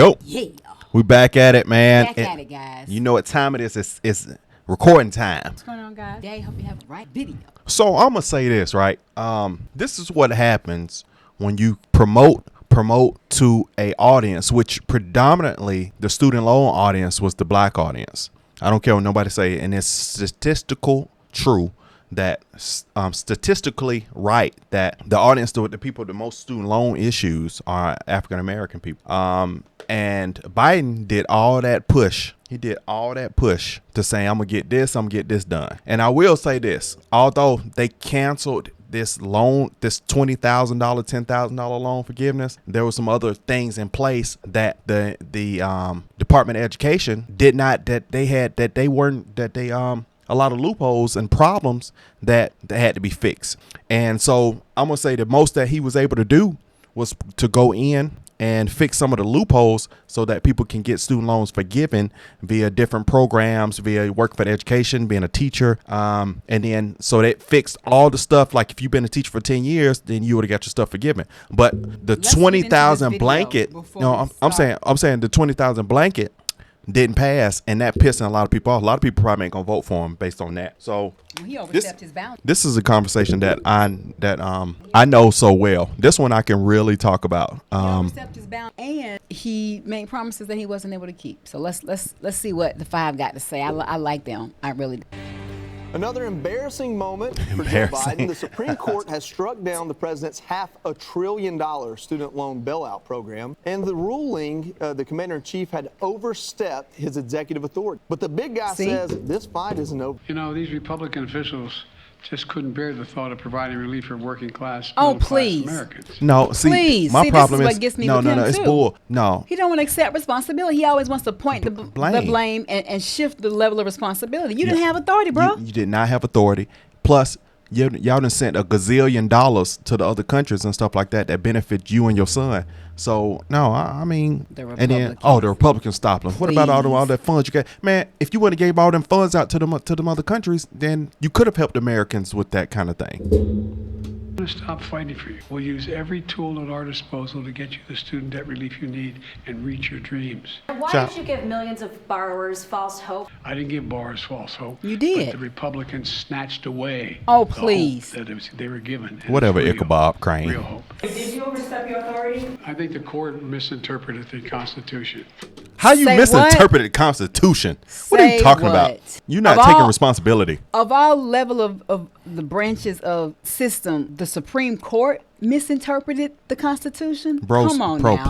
Yo, Yeah. we back at it, man. Back at it, guys. You know what time it is? It's recording time. What's going on, guys? Today, hope you have the right video. So I'm gonna say this, right? This is what happens when you promote to a audience, which predominantly the student loan audience was the black audience. I don't care what nobody say, and it's statistical true that statistically right that the audience, the people with the most student loan issues are African American people. And Biden did all that push. He did all that push to say, I'm gonna get this done. And I will say this, although they canceled this loan, this $20,000, $10,000 loan forgiveness, there were some other things in place that the Department of Education did not, a lot of loopholes and problems that had to be fixed. And so I'm gonna say the most that he was able to do was to go in and fix some of the loopholes so that people can get student loans forgiven via different programs, via work for education, being a teacher. And then so that fixed all the stuff. Like if you've been a teacher for 10 years, then you would have got your stuff forgiven. But the 20,000 blanket, I'm saying the 20,000 blanket didn't pass, and that pissing a lot of people off. A lot of people probably ain't gonna vote for him based on that. So he overstepped his boundaries. This is a conversation that I know so well. This one I can really talk about. He overstepped his boundaries, and he made promises that he wasn't able to keep. So let's see what the five got to say. I like them. I really do. Another embarrassing moment for Joe Biden. The Supreme Court has struck down the president's $500 billion student loan bailout program. And the ruling, the commander-in-chief had overstepped his executive authority. But the big guy says this fight isn't over. You know, these Republican officials just couldn't bear the thought of providing relief for working class, please. Americans. No, my problem this is is what gets me no, with no, him no, it's too. bull. No, he don't want to accept responsibility. He always wants to point the blame and shift the level of responsibility. You didn't have authority, bro. You did not have authority. Plus, y'all done sent $1 gazillion to the other countries and stuff like that benefit you and your son. So no, I mean, the Republicans stopped them. What about all that funds you got, man? If you would have gave all them funds out to them other countries, then you could have helped Americans with that kind of thing. We're going to stop fighting for you. We'll use every tool at our disposal to get you the student debt relief you need and reach your dreams. Why did you give millions of borrowers false hope? I didn't give borrowers false hope. You did. But the Republicans snatched away please. the hope that they were given. Whatever, Ichabod Crane. Real hope. Did you overstep your authority? I think the court misinterpreted the Constitution. How you misinterpreted the Constitution? What are you talking about? You're not taking responsibility. Of all level of the branches of system, the Supreme Court misinterpreted the Constitution? Come on now.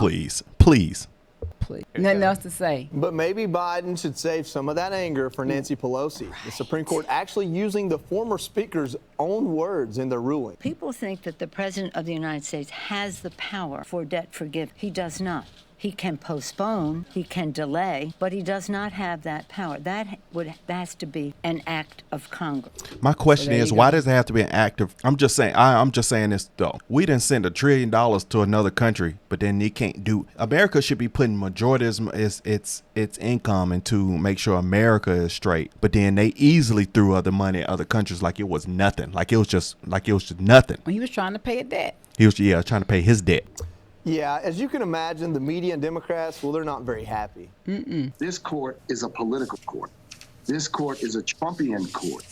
Please. Nothing else to say. But maybe Biden should save some of that anger for Nancy Pelosi. Right. The Supreme Court actually using the former speaker's own words in their ruling. People think that the President of the United States has the power for debt forgiveness. He does not. He can postpone, he can delay, but he does not have that power. That has to be an act of Congress. My question is, why does it have to be an act of? I'm just saying this though. We didn't send $1 trillion to another country, but then they can't do. America should be putting majority of its income into make sure America is straight. But then they easily threw other money at other countries like it was nothing. Like it was just nothing. Well, he was trying to pay a debt. He was trying to pay his debt. Yeah, as you can imagine, the media and Democrats, well, they're not very happy. This court is a political court. This court is a Trumpian court.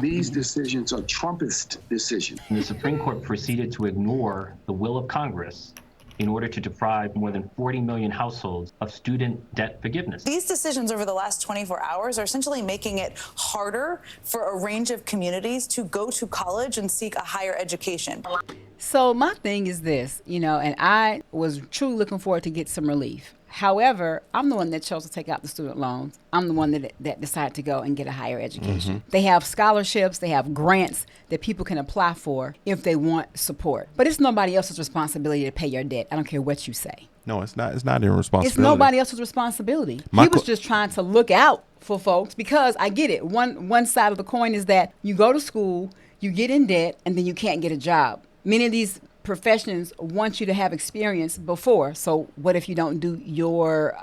These decisions are Trumpist decisions. And the Supreme Court proceeded to ignore the will of Congress in order to deprive more than 40 million households of student debt forgiveness. These decisions over the last 24 hours are essentially making it harder for a range of communities to go to college and seek a higher education. So my thing is this, and I was truly looking forward to get some relief. However, I'm the one that chose to take out the student loans. I'm the one that decided to go and get a higher education. They have scholarships, they have grants that people can apply for if they want support. But it's nobody else's responsibility to pay your debt. I don't care what you say. No, it's not. It's not their responsibility. It's nobody else's responsibility. He was just trying to look out for folks because I get it. One side of the coin is that you go to school, you get in debt, and then you can't get a job. Many of these professions want you to have experience before. So what if you don't do your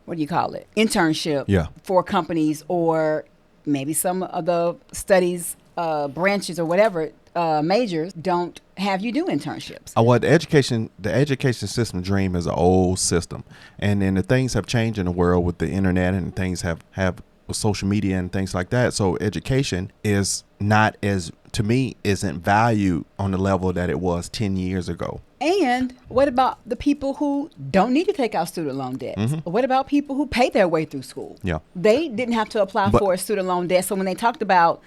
internship for companies, or maybe some of the studies branches or whatever majors don't have you do internships. Well, the education system dream is an old system, and then the things have changed in the world with the internet, and things have with social media and things like that. So education is not as, to me, isn't valued on the level that it was 10 years ago. And what about the people who don't need to take out student loan debts? Mm-hmm. What about people who pay their way through school? Yeah. They didn't have to apply for a student loan debt. So when they talked about,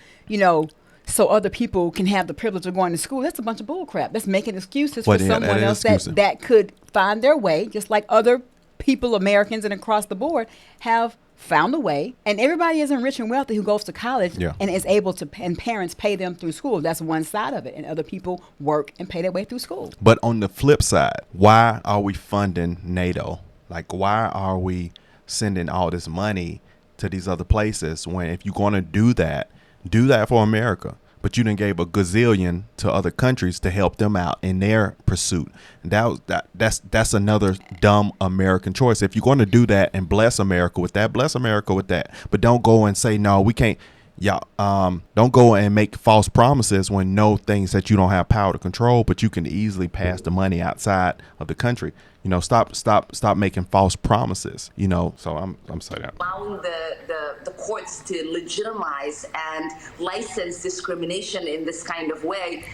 so other people can have the privilege of going to school, that's a bunch of bull crap. That's making excuses for someone else that could find their way, just like other people, Americans and across the board, have found a way. And everybody isn't rich and wealthy who goes to college and is able to, and parents pay them through school. That's one side of it. And other people work and pay their way through school. But on the flip side, why are we funding NATO? Like, why are we sending all this money to these other places when, if you're going to do that for America? But you done gave a gazillion to other countries to help them out in their pursuit. And that's another dumb American choice. If you're going to do that and bless America with that, bless America with that. But don't go and say, no, we can't. Don't go and make false promises when know things that you don't have power to control, but you can easily pass the money outside of the country. Stop making false promises. So I'm saying that. Allowing the courts to legitimize and license discrimination in this kind of way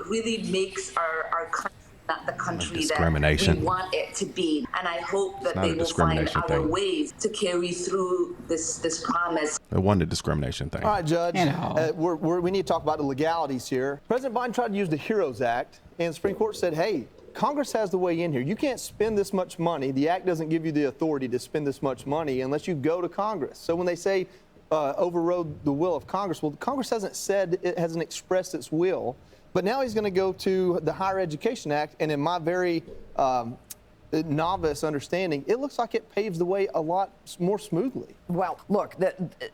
really makes our country not the country that we want it to be. And I hope that they will find other ways to carry through this promise. It wasn't a discrimination thing. All right, Judge. We need to talk about the legalities here. President Biden tried to use the HEROES Act, and the Supreme Court said, hey, Congress has the way in here. You can't spend this much money. The act doesn't give you the authority to spend this much money unless you go to Congress. So when they say overrode the will of Congress, well, Congress hasn't expressed its will. But now he's going to go to the Higher Education Act, and in my very novice understanding, it looks like it paves the way a lot more smoothly. Well, look,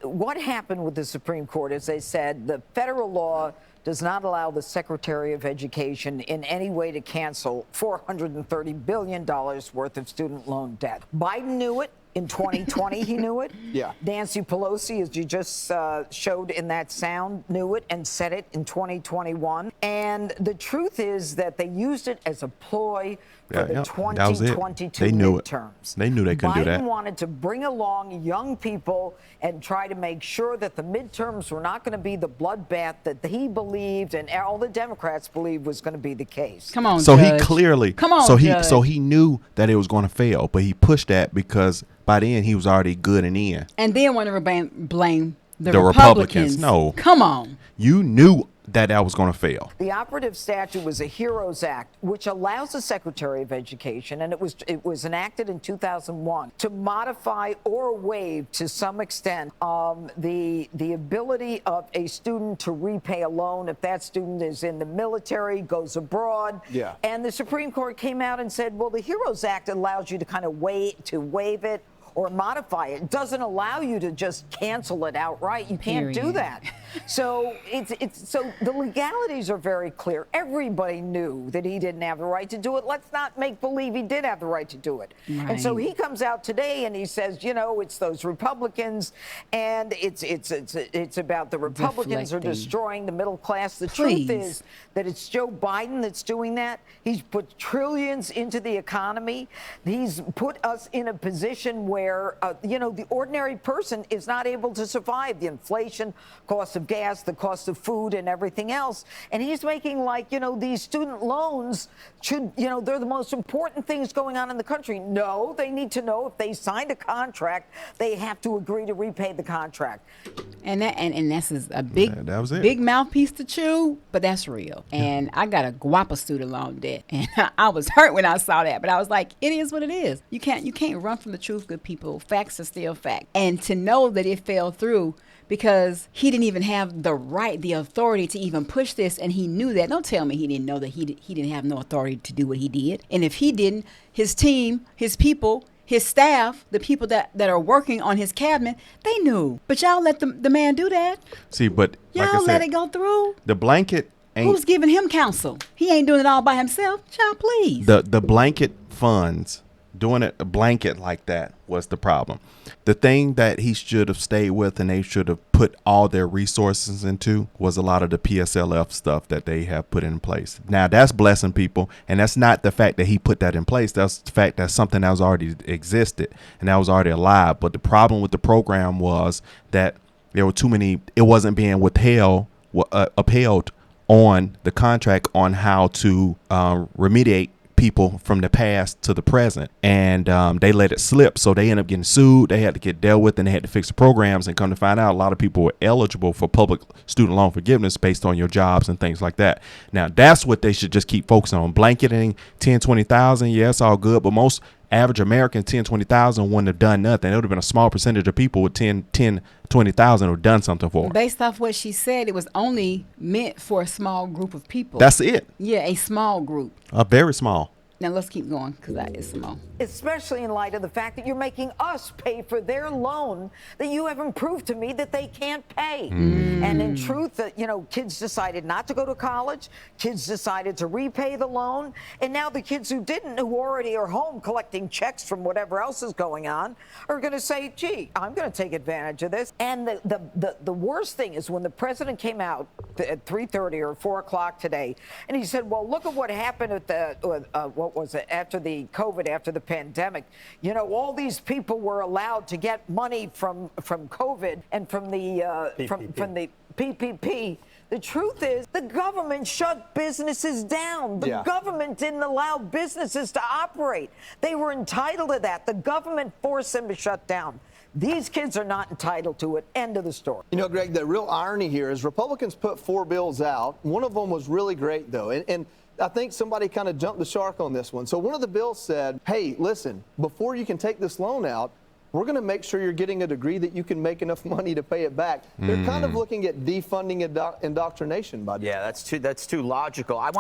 what happened with the Supreme Court is they said the federal law does not allow the Secretary of Education in any way to cancel $430 billion worth of student loan debt. Biden knew it. In 2020, he knew it. Yeah. Nancy Pelosi, as you just showed in that sound, knew it and said it in 2021. And the truth is that they used it as a ploy for the 2022 midterms. They knew they couldn't do that. Biden wanted to bring along young people and try to make sure that the midterms were not going to be the bloodbath that he believed and all the Democrats believed was going to be the case. Come on, so Judge. He clearly, come on, so he knew that it was going to fail, but he pushed that because by then he was already good and in. And then want to blame the Republicans. No, come on. You knew that was going to fail. The operative statute was a HEROES Act, which allows the Secretary of Education, and it was enacted in 2001, to modify or waive to some extent the ability of a student to repay a loan if that student is in the military, goes abroad. Yeah. And the Supreme Court came out and said, well, the HEROES Act allows you to kind of waive it or modify it. It doesn't allow you to just cancel it outright. You can't do that. So so the legalities are very clear. Everybody knew that he didn't have the right to do it. Let's not make believe he did have the right to do it. Right. And so he comes out today and he says, it's those Republicans, and it's about the Republicans are destroying the middle class. The truth is that it's Joe Biden that's doing that. He's put trillions into the economy. He's put us in a position where the ordinary person is not able to survive the inflation, cost of gas, the cost of food and everything else. And he's making these student loans should, they're the most important things going on in the country. No, they need to know if they signed a contract, they have to agree to repay the contract. And this is a big mouthpiece to chew, but that's real. And I got a guapa student loan debt, and I was hurt when I saw that, but I was like, it is what it is. You can't run from the truth, good people. Facts are still fact. And to know that it fell through because he didn't even have the authority to even push this, and he knew that. Don't tell me he didn't know that he didn't have no authority to do what he did. And if he didn't, his team, his people, his staff, the people that are working on his cabinet, they knew. But y'all let the man do that. See, but y'all like I said, let it go through. The blanket ain't. Who's giving him counsel? He ain't doing it all by himself. Child, please. The blanket funds Doing it a blanket like that was the problem. The thing that he should have stayed with and they should have put all their resources into was a lot of the PSLF stuff that they have put in place. Now that's blessing people, and that's not the fact that he put that in place. That's the fact that something that was already existed and that was already alive. But the problem with the program was that there were too many. It wasn't being upheld on the contract on how to remediate people from the past to the present, and they let it slip, so they ended up getting sued. They had to get dealt with, and they had to fix the programs, and come to find out a lot of people were eligible for public student loan forgiveness based on your jobs and things like that. Now that's what they should just keep focusing on. Blanketing 10-20,000, yeah, it's all good, but most average Americans 10-20,000 wouldn't have done nothing. It would have been a small percentage of people with 10-20,000 who done something for them. Based off what she said, it was only meant for a small group of people. That's it. Yeah, a small group. A very small. Now let's keep going, because that is small. Especially in light of the fact that you're making us pay for their loan that you haven't proved to me that they can't pay. And in truth, kids decided not to go to college. Kids decided to repay the loan. And now the kids who didn't, who already are home collecting checks from whatever else is going on, are going to say, gee, I'm going to take advantage of this. And the worst thing is when the president came out at 3:30 or 4 o'clock today, and he said, well, look at what happened at what was it, after the COVID, after the pandemic. All these people were allowed to get money from COVID and from the PPP. The truth is the government shut businesses down. The government didn't allow businesses to operate. They were entitled to that. The government forced them to shut down. These kids are not entitled to it. End of the story. Greg, the real irony here is Republicans put 4 bills out. One of them was really great, though. And I think somebody kind of jumped the shark on this one. So one of the bills said, hey, listen, before you can take this loan out, we're going to make sure you're getting a degree that you can make enough money to pay it back. They're kind of looking at defunding indoctrination, by Yeah, that's too logical. I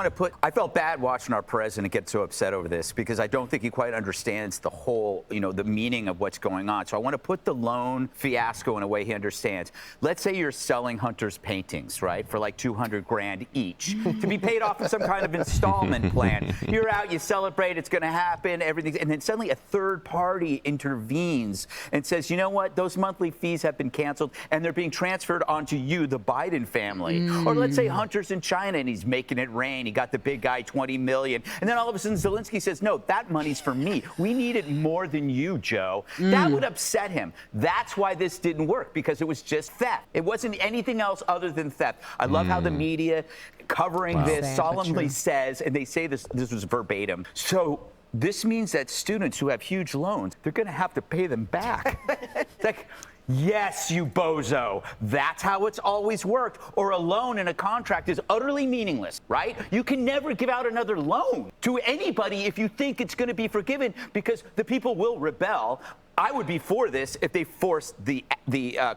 felt bad watching our president get so upset over this because I don't think he quite understands the whole, the meaning of what's going on. So I want to put the loan fiasco in a way he understands. Let's say you're selling Hunter's paintings, right, for like $200,000 each to be paid off in some kind of installment plan. You're out, you celebrate, it's going to happen, everything, and then suddenly a third party intervenes and says, you know what, those monthly fees have been canceled and they're being transferred onto you, the Biden family. Or let's say Hunter's in China and he's making it rain. He got the big guy $20 million. And then all of a sudden Zelensky says, no, that money's for me. We need it more than you, Joe. That would upset him. That's why this didn't work, because it was just theft. It wasn't anything else other than theft. I love how the media covering this solemnly says, and they say this was verbatim. So this means that students who have huge loans, they're going to have to pay them back. It's like, yes, you bozo. That's how it's always worked. Or a loan in a contract is utterly meaningless, right? You can never give out another loan to anybody if you think it's going to be forgiven, because the people will rebel. I would be for this if they forced the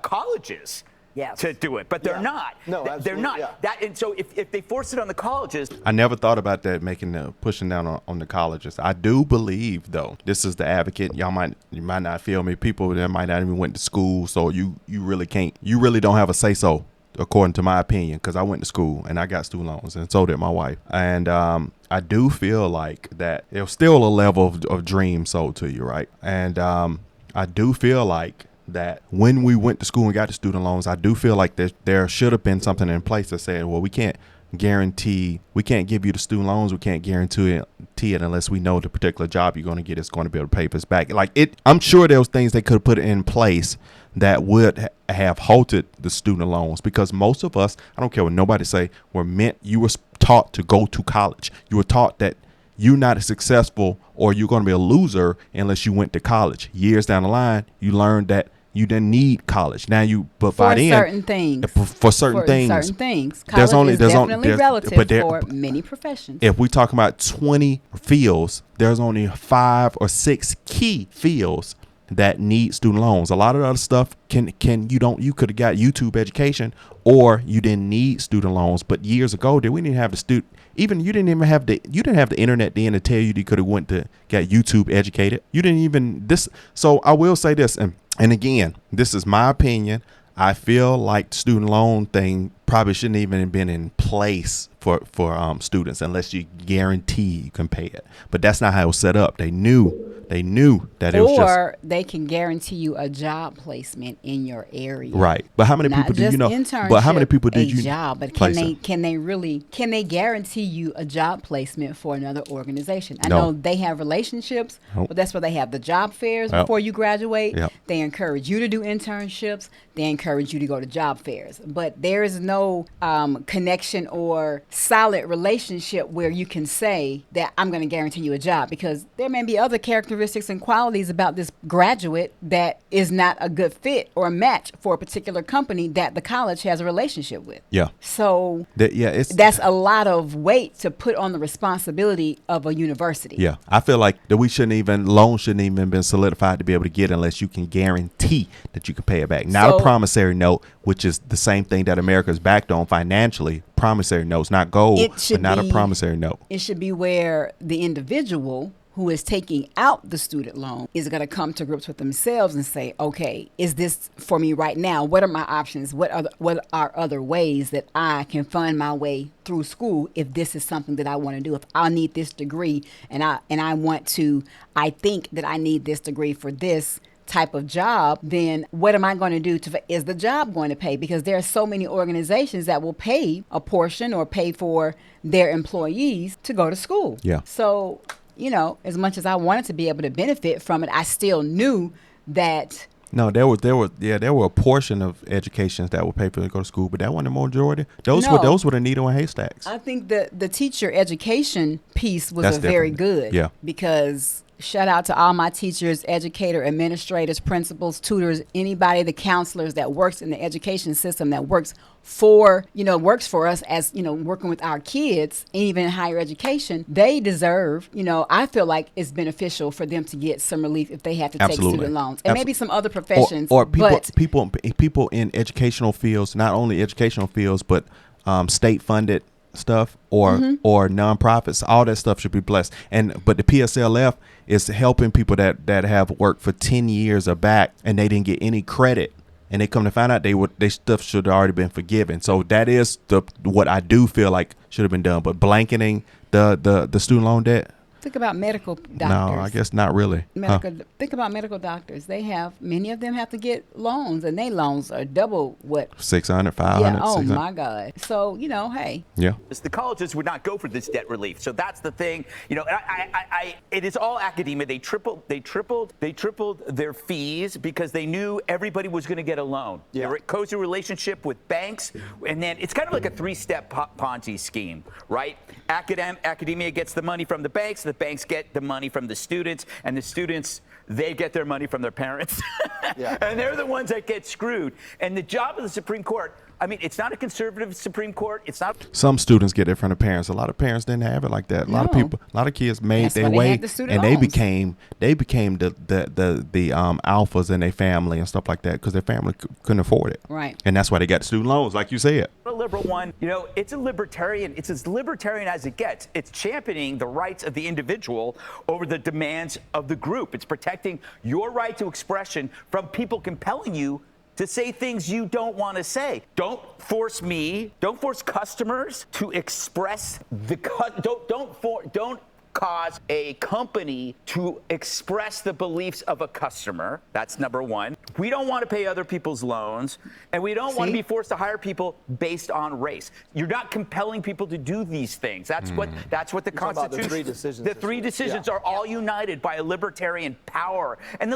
colleges to do it, but they're not. No, they're not. Yeah. And so if they force it on the colleges, I never thought about that, pushing down on the colleges. I do believe, though, this is the advocate. You might not feel me. People that might not even went to school, so you really don't have a say so, according to my opinion, because I went to school and I got student loans, and so did my wife. And I do feel like that there's still a level of dream sold to you, right? And I do feel like that when we went to school and got the student loans, I do feel like there should have been something in place that said, well, we can't give you the student loans. We can't guarantee it unless we know the particular job you're going to get is going to be able to pay for us back. I'm sure there was things they could have put in place that would have halted the student loans, because most of us, I don't care what nobody say, you were taught to go to college. You were taught that you're not successful or you're going to be a loser unless you went to college. Years down the line, you learned that you didn't need college. Now for certain things. College is definitely relative for many professions. If we talk about 20 fields, there's only 5 or 6 key fields that need student loans. A lot of the other stuff you could have got YouTube education, or you didn't need student loans. But years ago, we didn't have you didn't have the internet then to tell you could have went to get YouTube educated. You didn't even this. So I will say this, and again, this is my opinion. I feel like the student loan thing probably shouldn't even have been in place for students unless you guarantee you can pay it. But that's not how it was set up. They knew that it was just, or they can guarantee you a job placement in your area. right. But how many Not people do you just know? internship, But how many people did a you job? But place can they guarantee you a job placement for another organization? I No. know they have relationships, Nope. but that's where they have the job fairs Yep. before you graduate. Yep. They encourage you to do internships. They encourage you to go to job fairs. But there is no connection or solid relationship where you can say that I'm going to guarantee you a job, because there may be other characteristics and qualities about this graduate that is not a good fit or a match for a particular company that the college has a relationship with. Yeah. So it's that's a lot of weight to put on the responsibility of a university. Yeah, I feel like that loans shouldn't even been solidified to be able to get unless you can guarantee that you can pay it back. Not a promissory note, which is the same thing that America's backed on financially. Promissory notes, not gold, but not a promissory note. It should be where the individual who is taking out the student loan is going to come to grips with themselves and say, okay, is this for me right now? What are my options? What are other ways that I can fund my way through school if this is something that I want to do? If I need this degree and I think that I need this degree for this type of job, then what am I going to do is the job going to pay? Because there are so many organizations that will pay a portion or pay for their employees to go to school. Yeah. So, as much as I wanted to be able to benefit from it, I still knew that. No, there were a portion of educations that would pay for to go to school, but that wasn't the majority. Those were the needle in haystacks. I think the teacher education piece was That's very different. good. Yeah. Because shout out to all my teachers, educator, administrators, principals, tutors, anybody, the counselors that works in the education system that works for us as, working with our kids, and even in higher education. They deserve, I feel like it's beneficial for them to get some relief if they have to take student loans. And maybe some other professions. Or people in educational fields, not only educational fields, but state funded stuff or nonprofits. All that stuff should be blessed. But the PSLF is helping people that have worked for 10 years or back and they didn't get any credit, and they come to find out they stuff should have already been forgiven. So that is what I do feel like should have been done. But blanketing the student loan debt, Think about medical doctors. no, I guess not really. Think about medical doctors. Many of them have to get loans, and they loans are double what? 600, 500. Yeah, oh 600. my God. So, hey. Yeah. The colleges would not go for this debt relief. So that's the thing. It is all academia. They tripled their fees because they knew everybody was going to get a loan. Yeah. They were a cozy relationship with banks, and then it's kind of like a three-step Ponzi scheme, right? Academia gets the money from the banks get the money from the students, and the students, they get their money from their parents. Yeah. And they're the ones that get screwed. And the job of the Supreme Court, it's not a conservative Supreme Court. It's not. Some students get it from the parents. A lot of parents didn't have it like that. A lot of kids made their way, and they became the alphas in their family and stuff like that because their family couldn't afford it. Right. And that's why they got student loans, like you said. A liberal one, it's a libertarian. It's as libertarian as it gets. It's championing the rights of the individual over the demands of the group. It's protecting your right to expression from people compelling you to say things you don't want to say. Don't force customers to express don't cause a company to express the beliefs of a customer. That's number one. We don't want to pay other people's loans, and we don't want to be forced to hire people based on race. You're not compelling people to do these things. That's what the Constitution. The three decisions are all united by a libertarian power. And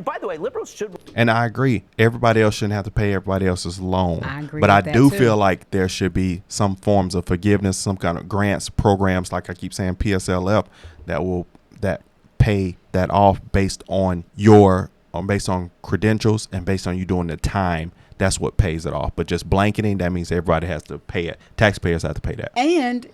by the way, liberals should. And I agree. Everybody else shouldn't have to pay everybody else's loan. I agree But with I that do too. feel like there should be some forms of forgiveness, some kind of grants, programs, like I keep saying, PSLF, that pay that off based on based on credentials and based on you doing the time. That's what pays it off. But just blanketing, that means everybody has to pay it. Taxpayers have to pay that. And,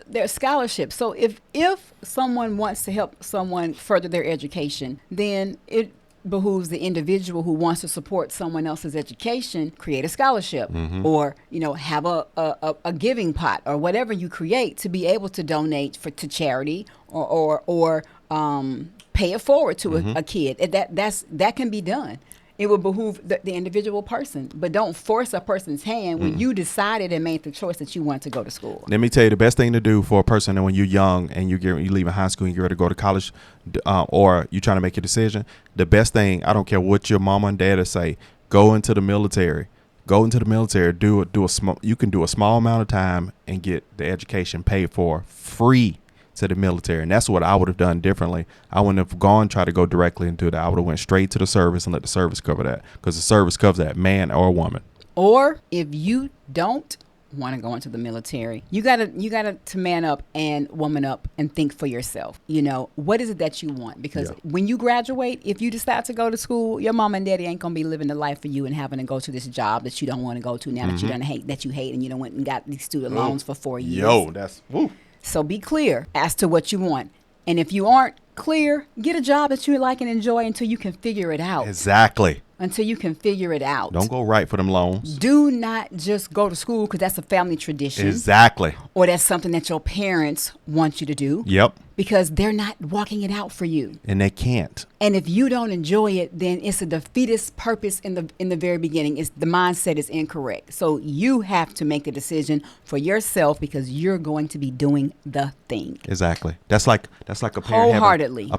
there's scholarships. So if someone wants to help someone further their education, then it behooves the individual who wants to support someone else's education, create a scholarship or, have a giving pot or whatever you create to be able to donate to charity or pay it forward to a kid. That can be done. It would behoove the individual person, but don't force a person's hand when you decided and made the choice that you want to go to school. Let me tell you, the best thing to do for a person when you're young and you leaving high school and you're ready to go to college, or you're trying to make your decision, the best thing, I don't care what your mama and dad say, go into the military. Go into the military. You can do a small amount of time and get the education paid for free to the military, and that's what I would have done differently. I wouldn't have tried to go directly into that. I would have went straight to the service and let the service cover that, because the service covers that, man or woman. Or if you don't want to go into the military, you gotta to man up and woman up and think for yourself. You know, what is it that you want? Because when you graduate, if you decide to go to school, your mom and daddy ain't gonna be living the life for you and having to go to this job that you don't want to go to now, that you hate, and you done went and got these student loans for 4 years. So be clear as to what you want. And if you aren't clear, get a job that you like and enjoy until you can figure it out. Exactly. Until you can figure it out. Don't go right for them loans. Do not just go to school because that's a family tradition. Exactly. Or that's something that your parents want you to do. Yep. Because they're not walking it out for you. And they can't. And if you don't enjoy it, then it's a defeatist purpose in the very beginning. The mindset is incorrect. So you have to make a decision for yourself because you're going to be doing the thing. Exactly. That's like a parent. Wholeheartedly.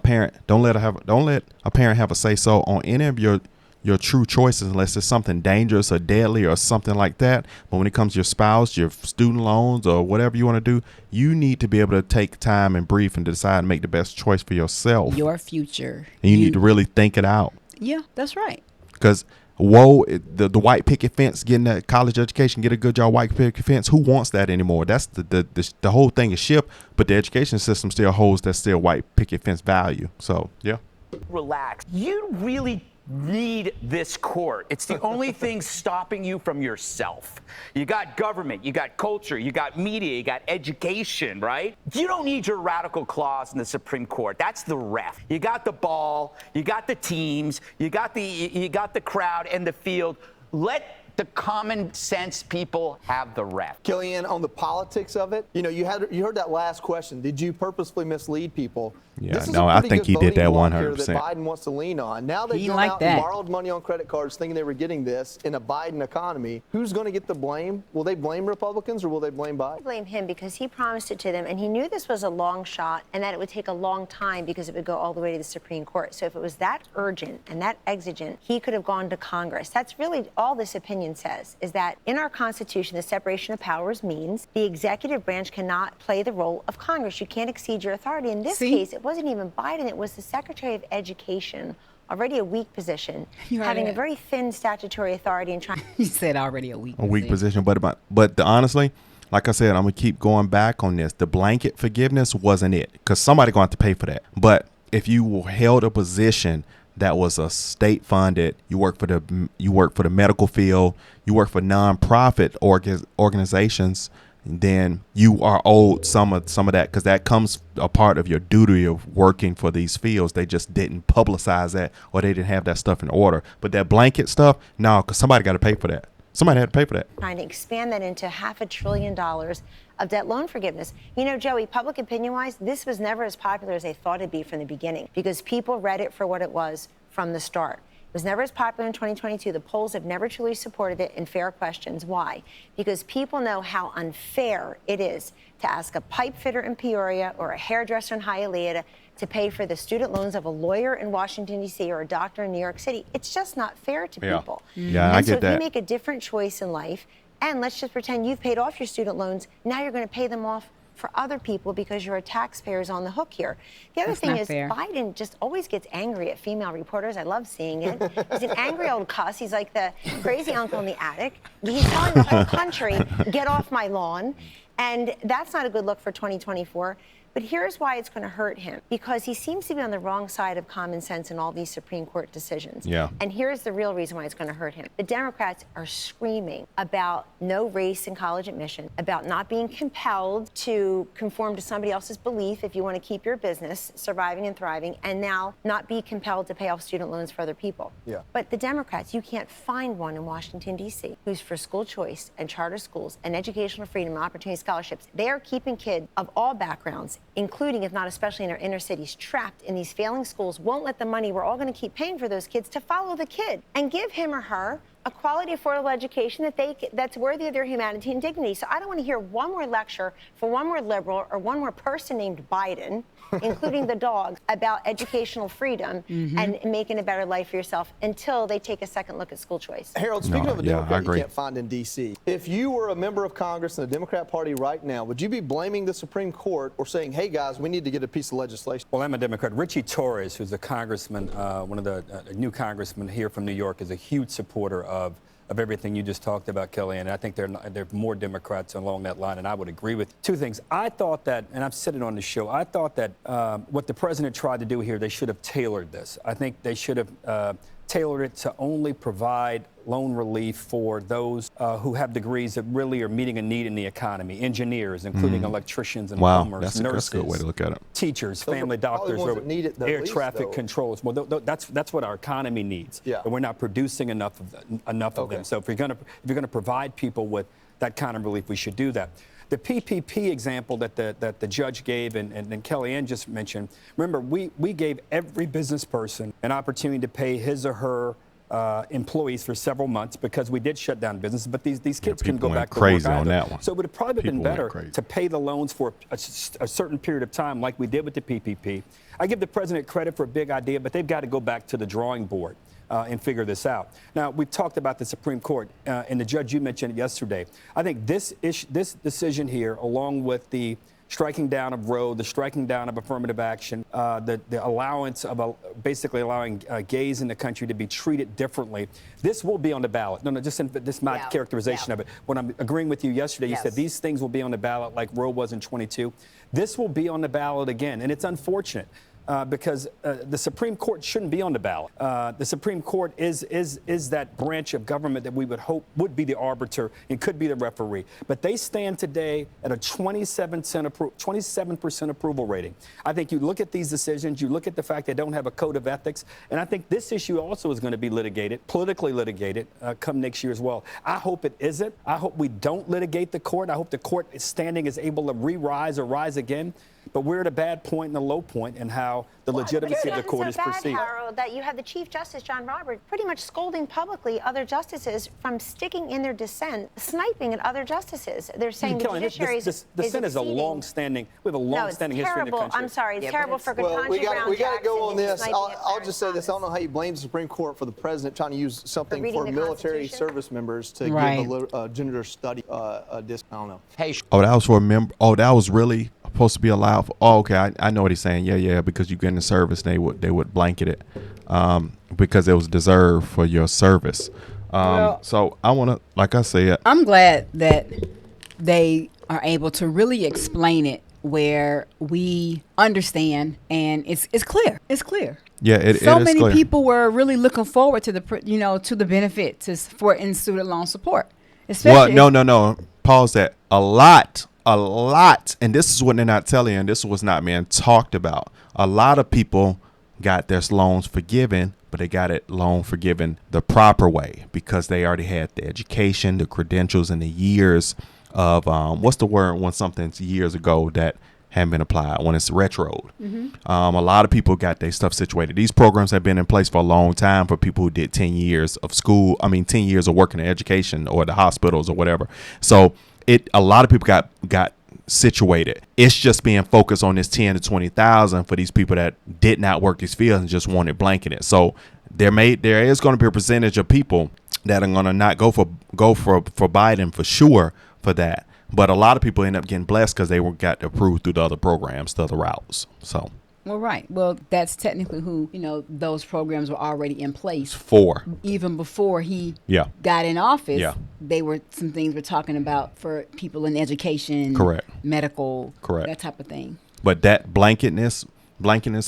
Don't let a parent have a say so on any of your true choices unless it's something dangerous or deadly or something like that. But when it comes to your spouse, your student loans, or whatever you want to do, you need to be able to take time and breathe and decide and make the best choice for yourself. Your future. And you need to really think it out. Yeah, that's right. Because the white picket fence, getting that college education, get a good job, white picket fence, who wants that anymore? That's the whole thing is shipped, but the education system still holds that still white picket fence value. So, yeah. Relax. You really need this court. It's the only thing stopping you from yourself. You got government, you got culture, you got media, you got education, right? You don't need your radical clause in the Supreme Court. That's the ref. You got the ball, you got the teams, you got the crowd and the field. Let the common sense people have the ref. Kellyanne, on the politics of it, you heard that last question. Did you purposefully mislead people? Yeah, no, I think he did that 100%. That Biden wants to lean on. Now they've gone out and borrowed money on credit cards thinking they were getting this in a Biden economy. Who's going to get the blame? Will they blame Republicans or will they blame Biden? Blame him because he promised it to them and he knew this was a long shot and that it would take a long time because it would go all the way to the Supreme Court. So if it was that urgent and that exigent, he could have gone to Congress. That's really all this opinion says, is that in our Constitution, the separation of powers means the executive branch cannot play the role of Congress. You can't exceed your authority. In this case, it wasn't even Biden, it was the Secretary of Education, already a weak position, having a very thin statutory authority and trying. You said already a weak position, but honestly, like I said, I'm gonna keep going back on this. The blanket forgiveness wasn't it, because somebody going to have to pay for that. But if you held a position that was a state funded, you work for the medical field, you work for nonprofit organizations, then you are owed some of that, because that comes a part of your duty of working for these fields. They just didn't publicize that, or they didn't have that stuff in order. But that blanket stuff, no, because somebody got to pay for that. Somebody had to pay for that. Trying to expand that into $500 billion of debt loan forgiveness. You know, Joey, public opinion-wise, this was never as popular as they thought it'd be from the beginning because people read it for what it was from the start. It was never as popular in 2022. The polls have never truly supported it in fair questions. Why? Because people know how unfair it is to ask a pipe fitter in Peoria or a hairdresser in Hialeah to pay for the student loans of a lawyer in Washington, D.C. or a doctor in New York City. It's just not fair to people. Yeah, I get that. And so if you make a different choice in life, and let's just pretend you've paid off your student loans, now you're going to pay them off for other people because you're a taxpayer's on the hook here. The other thing is Biden just always gets angry at female reporters. I love seeing it. He's an angry old cuss. He's like the crazy uncle in the attic. He's telling the whole country, get off my lawn. And that's not a good look for 2024. But here's why it's going to hurt him, because he seems to be on the wrong side of common sense in all these Supreme Court decisions. Yeah. And here's the real reason why it's going to hurt him. The Democrats are screaming about no race in college admission, about not being compelled to conform to somebody else's belief if you want to keep your business surviving and thriving, and now not be compelled to pay off student loans for other people. Yeah. But the Democrats, you can't find one in Washington, D.C. who's for school choice and charter schools and educational freedom and opportunity scholarships. They are keeping kids of all backgrounds, including, if not especially in our inner cities, trapped in these failing schools, won't let the money we're all going to keep paying for those kids to follow the kid and give him or her a quality, affordable education that's worthy of their humanity and dignity. So I don't want to hear one more lecture for one more liberal or one more person named Biden, including the dog, about educational freedom and making a better life for yourself until they take a second look at school choice. Harold, speaking of a Democrat you can't find in D.C., if you were a member of Congress in the Democrat Party right now, would you be blaming the Supreme Court or saying, hey, guys, we need to get a piece of legislation? Well, I'm a Democrat. Richie Torres, who's a congressman, one of the new congressmen here from New York, is a huge supporter of everything you just talked about, Kelly, and I think there are more Democrats along that line, and I would agree with two things. I thought that, and I've said it on the show, I thought that what the president tried to do here, they should have tailored this. I think they should have tailored it to only provide loan relief for those who have degrees that really are meeting a need in the economy, engineers, including electricians and plumbers, nurses, that's a good way to look at it. Teachers, family doctors, air traffic controllers. Well, that's what our economy needs. Yeah. But we're not producing enough of them. So if you're going to provide people with that kind of relief, we should do that. The PPP example that the judge gave and Kellyanne just mentioned, remember, we gave every business person an opportunity to pay his or her employees for several months because we did shut down businesses, but these kids can go back to work crazy on that one. So it would have probably been better to pay the loans for a certain period of time like we did with the PPP. I give the president credit for a big idea, but they've got to go back to the drawing board and figure this out. Now, we've talked about the Supreme Court, and the judge you mentioned yesterday. I think this decision here, along with the striking down of Roe, the striking down of affirmative action, the allowance of basically allowing gays in the country to be treated differently, this will be on the ballot. No, just this my characterization of it. When I'm agreeing with you yesterday, you said these things will be on the ballot like Roe was in 22. This will be on the ballot again, and it's unfortunate. Because the Supreme Court shouldn't be on the ballot. The Supreme Court is that branch of government that we would hope would be the arbiter and could be the referee. But they stand today at a 27% approval rating. I think you look at these decisions, you look at the fact they don't have a code of ethics, and I think this issue also is going to be litigated, politically litigated, come next year as well. I hope it isn't. I hope we don't litigate the court. I hope the court standing is able to re-rise or rise again. But we're at a bad point and a low point in how the legitimacy of the court is perceived. Harold, that you have the Chief Justice, John Roberts, pretty much scolding publicly other justices from sticking in their dissent, sniping at other justices. They're saying the judiciary is dissent is a long-standing, we have a long-standing history in the country. I'm sorry, it's terrible for Ketanji Brown. We got to go on this. I'll just say this. I don't know how you blame the Supreme Court for the president trying to use something for military service members to give a gender study disc. I don't know. Hey, that was for a member. Oh, that was really supposed to be allowed for. Oh, okay, I know what he's saying. Yeah, because you get in the service, they would blanket it because it was deserved for your service. So I want to, like I said, I'm glad that they are able to really explain it where we understand and it's clear. It's clear. Yeah, it so is many clear. People were really looking forward to the benefit for in student loan support. Especially no. Pause that. A lot, and this is what they're not telling you, and this was not being talked about. A lot of people got their loans forgiven, but they got it loan forgiven the proper way because they already had the education, the credentials, and the years of what's the word when something's years ago that haven't been applied when it's retroed. A lot of people got their stuff situated. These programs have been in place for a long time for people who did 10 years of school. 10 years of working in education or the hospitals or whatever. So a lot of people got situated. It's just being focused on this 10 to 20,000 for these people that did not work these fields and just wanted blanketed. So there is going to be a percentage of people that are going to not go for Biden for sure for that. But a lot of people end up getting blessed because they got approved through the other programs, the other routes. So. Well, right. Well, that's technically who, those programs were already in place for. Even before he got in office, some things we're talking about for people in education, medical, that type of thing. But that blanketness,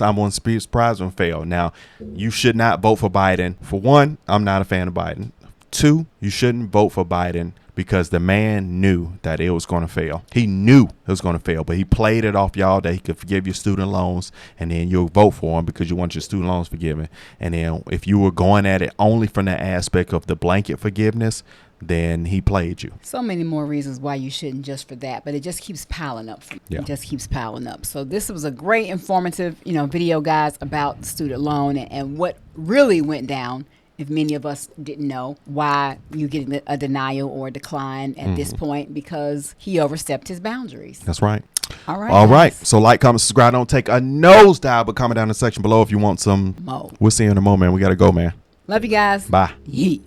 I wouldn't be surprised when failed. Now, you should not vote for Biden. For one, I'm not a fan of Biden. 2, you shouldn't vote for Biden because the man knew that it was going to fail. He knew it was going to fail, but he played it off y'all that he could forgive your student loans, and then you'll vote for him because you want your student loans forgiven. And then if you were going at it only from the aspect of the blanket forgiveness, then he played you. So many more reasons why you shouldn't just for that, but it just keeps piling up. It just keeps piling up. So this was a great informative, video, guys, about the student loan and what really went down. If many of us didn't know why you get a denial or a decline at this point, because he overstepped his boundaries. That's right. All right. All right. So like, comment, subscribe. Don't take a nosedive, but comment down in the section below if you want some more. We'll see you in a moment. We got to go, man. Love you guys. Bye. Yeah.